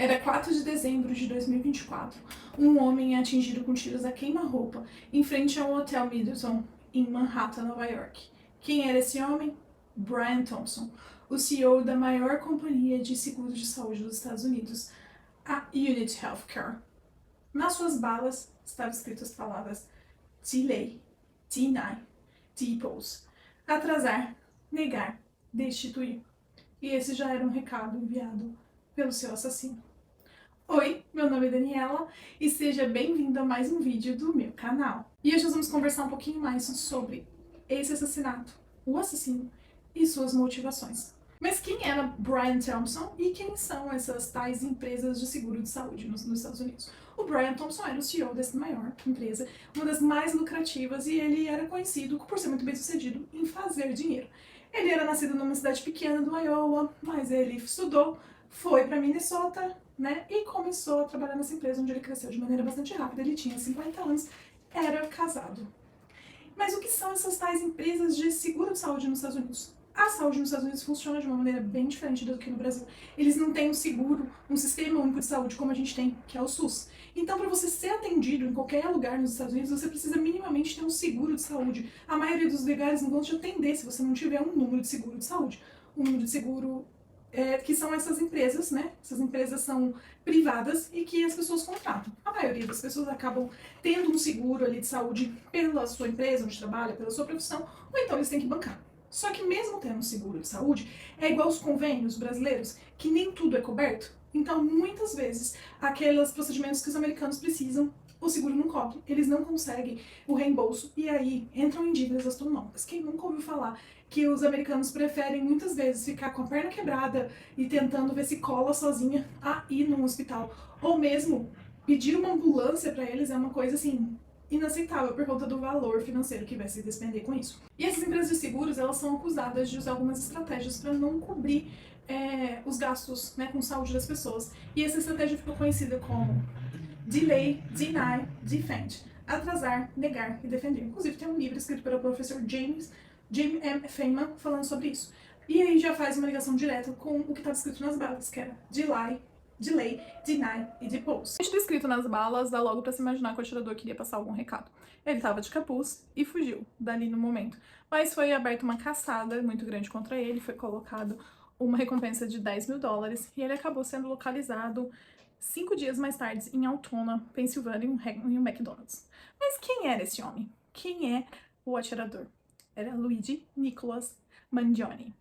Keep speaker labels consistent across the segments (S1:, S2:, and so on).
S1: Era 4 de dezembro de 2024. Um homem é atingido com tiros a queima-roupa em frente ao Hotel Middleton, em Manhattan, Nova York. Quem era esse homem? Brian Thompson, o CEO da maior companhia de seguros de saúde dos Estados Unidos, a Unity Healthcare. Nas suas balas estavam escritas as palavras delay, deny, depose, atrasar, negar, destituir. E esse já era um recado enviado pelo seu assassino. Oi, meu nome é Daniela e seja bem-vindo a mais um vídeo do meu canal. E hoje nós vamos conversar um pouquinho mais sobre esse assassinato, o assassino e suas motivações. Mas quem era Brian Thompson e quem são essas tais empresas de seguro de saúde nos Estados Unidos? O Brian Thompson era o CEO dessa maior empresa, uma das mais lucrativas, e ele era conhecido por ser muito bem sucedido em fazer dinheiro. Ele era nascido numa cidade pequena do Iowa, mas ele estudou, foi para Minnesota, né, e começou a trabalhar nessa empresa onde ele cresceu de maneira bastante rápida. Ele tinha 50 anos, era casado. Mas o que são essas tais empresas de seguro de saúde nos Estados Unidos? A saúde nos Estados Unidos funciona de uma maneira bem diferente do que no Brasil. Eles não têm um seguro, um sistema único de saúde como a gente tem, que é o SUS. Então, para você ser atendido em qualquer lugar nos Estados Unidos, você precisa minimamente ter um seguro de saúde. A maioria dos lugares não vão te atender se você não tiver um número de seguro de saúde. Um número de seguro que são essas empresas, né? Essas empresas são privadas e que as pessoas contratam. A maioria das pessoas acabam tendo um seguro ali de saúde pela sua empresa onde trabalha, pela sua profissão, ou então eles têm que bancar. Só que mesmo tendo um seguro de saúde, é igual os convênios brasileiros, que nem tudo é coberto. Então, muitas vezes, aqueles procedimentos que os americanos precisam, o seguro não cobre, eles não conseguem o reembolso e aí entram em dívidas astronômicas. Quem nunca ouviu falar que os americanos preferem muitas vezes ficar com a perna quebrada e tentando ver se cola sozinha a ir num hospital, ou mesmo pedir uma ambulância para eles é uma coisa assim inaceitável por conta do valor financeiro que vai se despender com isso. E essas empresas de seguros, elas são acusadas de usar algumas estratégias para não cobrir os gastos, né, com saúde das pessoas. E essa estratégia ficou conhecida como delay, deny, defend. Atrasar, negar e defender. Inclusive tem um livro escrito pelo professor James M. Feynman falando sobre isso. E aí já faz uma ligação direta com o que estava escrito nas balas, que era delay, deny e depose. Está escrito nas balas, dá logo pra se imaginar que o atirador queria passar algum recado. Ele estava de capuz e fugiu dali no momento. Mas foi aberta uma caçada muito grande contra ele, foi colocado uma recompensa de $10.000 e ele acabou sendo localizado 5 dias mais tarde em Altoona, Pensilvânia, em um McDonald's. Mas quem era esse homem? Quem é o atirador? Era Luigi Nicholas Mangione.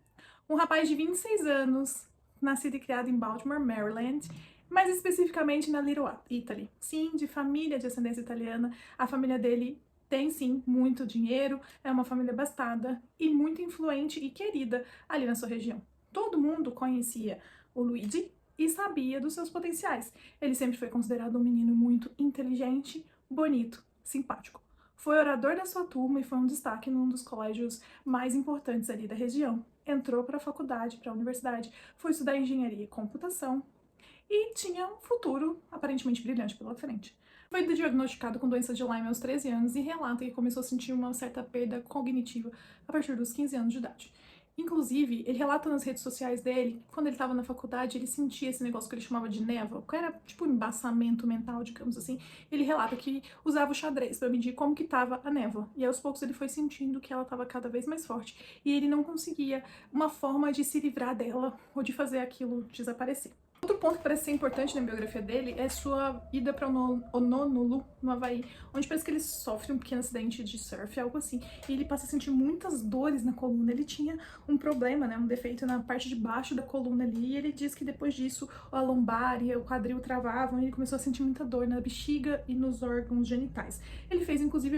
S1: Um rapaz de 26 anos, nascido e criado em Baltimore, Maryland, mais especificamente na Little Italy. Sim, de família de ascendência italiana. A família dele tem, sim, muito dinheiro, é uma família abastada e muito influente e querida ali na sua região. Todo mundo conhecia o Luigi e sabia dos seus potenciais. Ele sempre foi considerado um menino muito inteligente, bonito, simpático. Foi orador da sua turma e foi um destaque num dos colégios mais importantes ali da região. Entrou para a faculdade, para a universidade, foi estudar engenharia e computação e tinha um futuro aparentemente brilhante pela frente. Foi diagnosticado com doença de Lyme aos 13 anos e relata que começou a sentir uma certa perda cognitiva a partir dos 15 anos de idade. Inclusive, ele relata nas redes sociais dele que quando ele estava na faculdade, ele sentia esse negócio que ele chamava de névoa, que era tipo um embaçamento mental, digamos assim. Ele relata que usava o xadrez para medir como que estava a névoa. E aos poucos ele foi sentindo que ela estava cada vez mais forte. E ele não conseguia uma forma de se livrar dela ou de fazer aquilo desaparecer. Outro ponto que parece ser importante na biografia dele é sua ida para Honolulu, no Havaí, onde parece que ele sofre um pequeno acidente de surf, algo assim, e ele passa a sentir muitas dores na coluna. Ele tinha um problema, né, um defeito na parte de baixo da coluna ali, e ele diz que depois disso a lombar e o quadril travavam, e ele começou a sentir muita dor na bexiga e nos órgãos genitais. Ele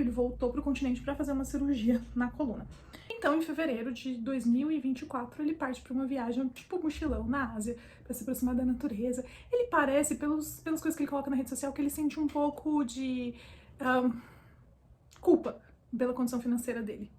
S1: voltou para o continente para fazer uma cirurgia na coluna. Então, em fevereiro de 2024, ele parte para uma viagem tipo mochilão na Ásia, para se aproximar da natureza. Ele parece, pelas coisas que ele coloca na rede social, que ele sente um pouco de culpa pela condição financeira dele.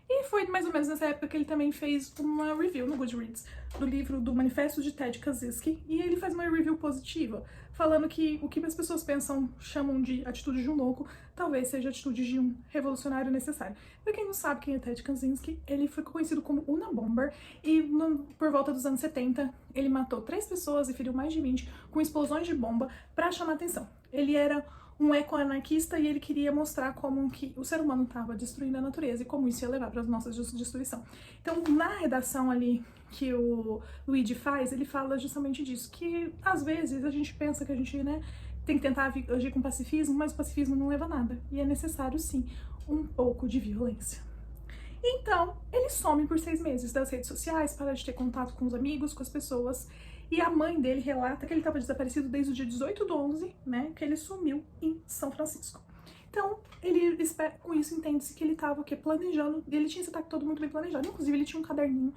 S1: E foi mais ou menos nessa época que ele também fez uma review no Goodreads do livro do Manifesto de Ted Kaczynski, e ele faz uma review positiva, falando que o que as pessoas pensam, chamam de atitude de um louco, talvez seja a atitude de um revolucionário necessário. Pra quem não sabe quem é Ted Kaczynski, ele foi conhecido como Unabomber, e por volta dos anos 70, ele matou 3 pessoas e feriu mais de 20 com explosões de bomba pra chamar atenção. Ele era um eco-anarquista e ele queria mostrar como que o ser humano estava destruindo a natureza e como isso ia levar para a nossa destruição. Então, na redação ali que o Luigi faz, ele fala justamente disso, que às vezes a gente pensa que a gente, né, tem que tentar agir com pacifismo, mas o pacifismo não leva a nada. E é necessário, sim, um pouco de violência. Então, ele some por 6 meses das redes sociais, para de ter contato com os amigos, com as pessoas. E a mãe dele relata que ele estava desaparecido desde o dia 18/11, né, que ele sumiu em São Francisco. Então, ele com isso entende-se que ele estava planejando, ele tinha esse ataque todo muito bem planejado. Inclusive, ele tinha um caderninho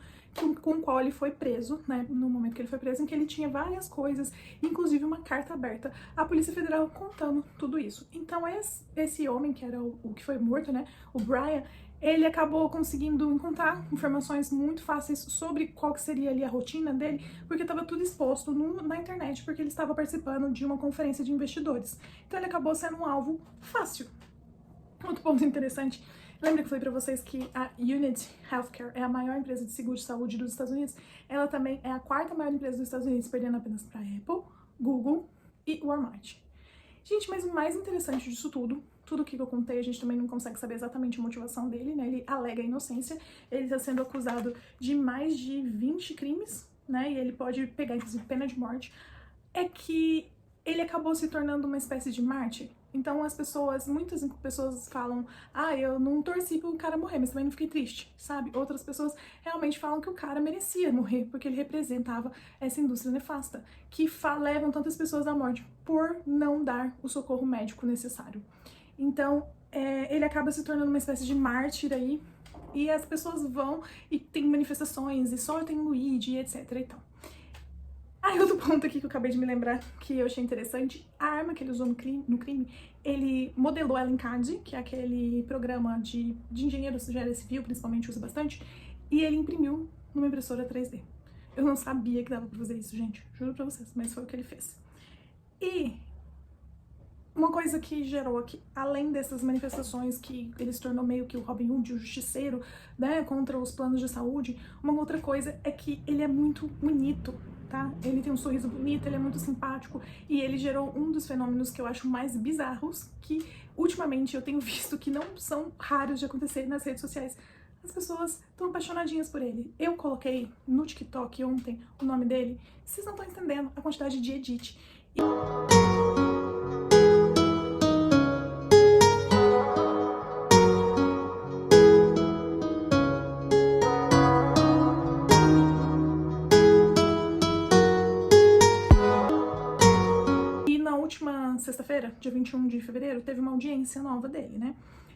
S1: com o qual ele foi preso, né, no momento que ele foi preso, em que ele tinha várias coisas, inclusive uma carta aberta à Polícia Federal contando tudo isso. Então, esse homem, que era o que foi morto, né, o Brian, ele acabou conseguindo encontrar informações muito fáceis sobre qual que seria ali a rotina dele, porque estava tudo exposto na internet, porque ele estava participando de uma conferência de investidores. Então ele acabou sendo um alvo fácil. Outro ponto interessante, lembra que eu falei pra vocês que a Unity Healthcare é a maior empresa de seguro de saúde dos Estados Unidos? Ela também é a 4ª maior empresa dos Estados Unidos, perdendo apenas para Apple, Google e Walmart. Gente, mas o mais interessante disso tudo que eu contei, a gente também não consegue saber exatamente a motivação dele, né? Ele alega inocência, ele está sendo acusado de mais de 20 crimes, né? E ele pode pegar, inclusive, pena de morte. É que ele acabou se tornando uma espécie de mártir. Então muitas pessoas falam, eu não torci pro cara morrer, mas também não fiquei triste, sabe? Outras pessoas realmente falam que o cara merecia morrer, porque ele representava essa indústria nefasta, que levam tantas pessoas à morte por não dar o socorro médico necessário. Então, ele acaba se tornando uma espécie de mártir aí, e as pessoas vão e tem manifestações, e só tem Luigi, etc e tal. Outro ponto aqui que eu acabei de me lembrar, que eu achei interessante, a arma que ele usou no crime, ele modelou ela em CAD, que é aquele programa de engenheiro de engenharia civil, principalmente usa bastante, e ele imprimiu numa impressora 3D. Eu não sabia que dava pra fazer isso, gente, juro pra vocês, mas foi o que ele fez. E uma coisa que gerou aqui, além dessas manifestações que ele se tornou meio que o Robin Hood, o justiceiro, né, contra os planos de saúde, uma outra coisa é que ele é muito bonito, tá? Ele tem um sorriso bonito, ele é muito simpático, e ele gerou um dos fenômenos que eu acho mais bizarros, que ultimamente eu tenho visto que não são raros de acontecer nas redes sociais. As pessoas estão apaixonadinhas por ele. Eu coloquei no TikTok ontem o nome dele, vocês não estão entendendo a quantidade de edit. Sexta-feira, dia 21 de fevereiro, teve uma audiência nova dele, né?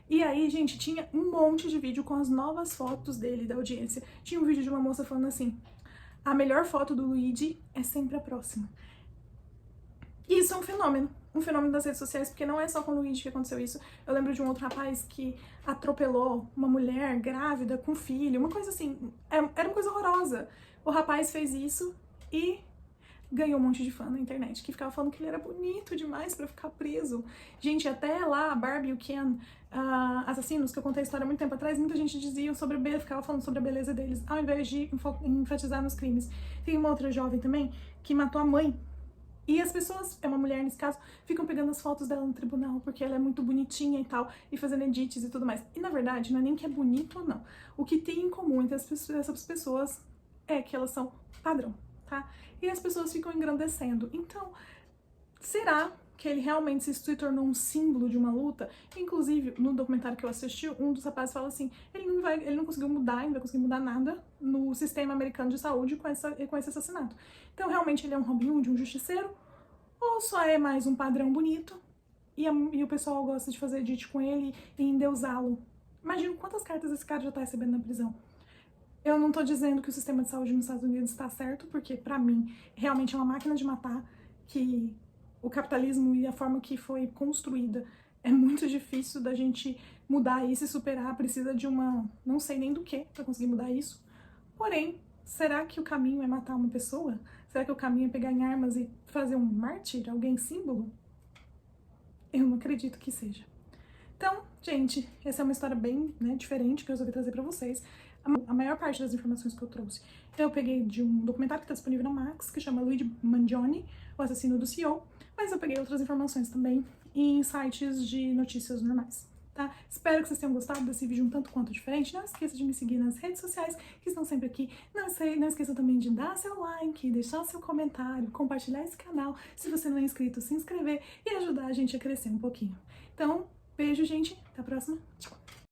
S1: E aí, gente, tinha um monte de vídeo com as novas fotos dele da audiência. Tinha um vídeo de uma moça falando assim, a melhor foto do Luigi é sempre a próxima. E isso é um fenômeno das redes sociais, porque não é só com o Luigi que aconteceu isso. Eu lembro de um outro rapaz que atropelou uma mulher grávida com filho, uma coisa assim, era uma coisa horrorosa. O rapaz fez isso e ganhou um monte de fã na internet, que ficava falando que ele era bonito demais pra ficar preso. Gente, até lá, a Barbie e o Ken, assassinos, que eu contei a história há muito tempo atrás, muita gente dizia ficava falando sobre a beleza deles, ao invés de enfatizar nos crimes. Tem uma outra jovem também, que matou a mãe, e as pessoas, é uma mulher nesse caso, ficam pegando as fotos dela no tribunal, porque ela é muito bonitinha e tal, e fazendo edits e tudo mais. E na verdade, não é nem que é bonito ou não. O que tem em comum entre essas pessoas é que elas são padrão, tá? E as pessoas ficam engrandecendo. Então, será que ele realmente se tornou um símbolo de uma luta? Inclusive, no documentário que eu assisti, um dos rapazes fala assim, ele não conseguiu mudar, ele não vai conseguir mudar nada no sistema americano de saúde com esse assassinato. Então, realmente, ele é um Robin Hood, um justiceiro? Ou só é mais um padrão bonito? E o pessoal gosta de fazer edit com ele e endeusá-lo. Imagina quantas cartas esse cara já tá recebendo na prisão. Eu não tô dizendo que o sistema de saúde nos Estados Unidos está certo, porque pra mim realmente é uma máquina de matar, que o capitalismo e a forma que foi construída É muito difícil da gente mudar isso e superar, precisa de uma, não sei nem do que pra conseguir mudar isso. Porém, será que o caminho é matar uma pessoa? Será que o caminho é pegar em armas e fazer um mártir, alguém símbolo? Eu não acredito que seja. Então, gente, essa é uma história bem, né, diferente que eu resolvi trazer pra vocês. A maior parte das informações que eu trouxe eu peguei de um documentário que está disponível na Max, que chama Luigi Mangione, o assassino do CEO, mas eu peguei outras informações também em sites de notícias normais. Tá? Espero que vocês tenham gostado desse vídeo um tanto quanto diferente. Não esqueça de me seguir nas redes sociais, que estão sempre aqui. Não esqueça também de dar seu like, deixar seu comentário, compartilhar esse canal. Se você não é inscrito, se inscrever e ajudar a gente a crescer um pouquinho. Então, beijo, gente. Até a próxima. Tchau.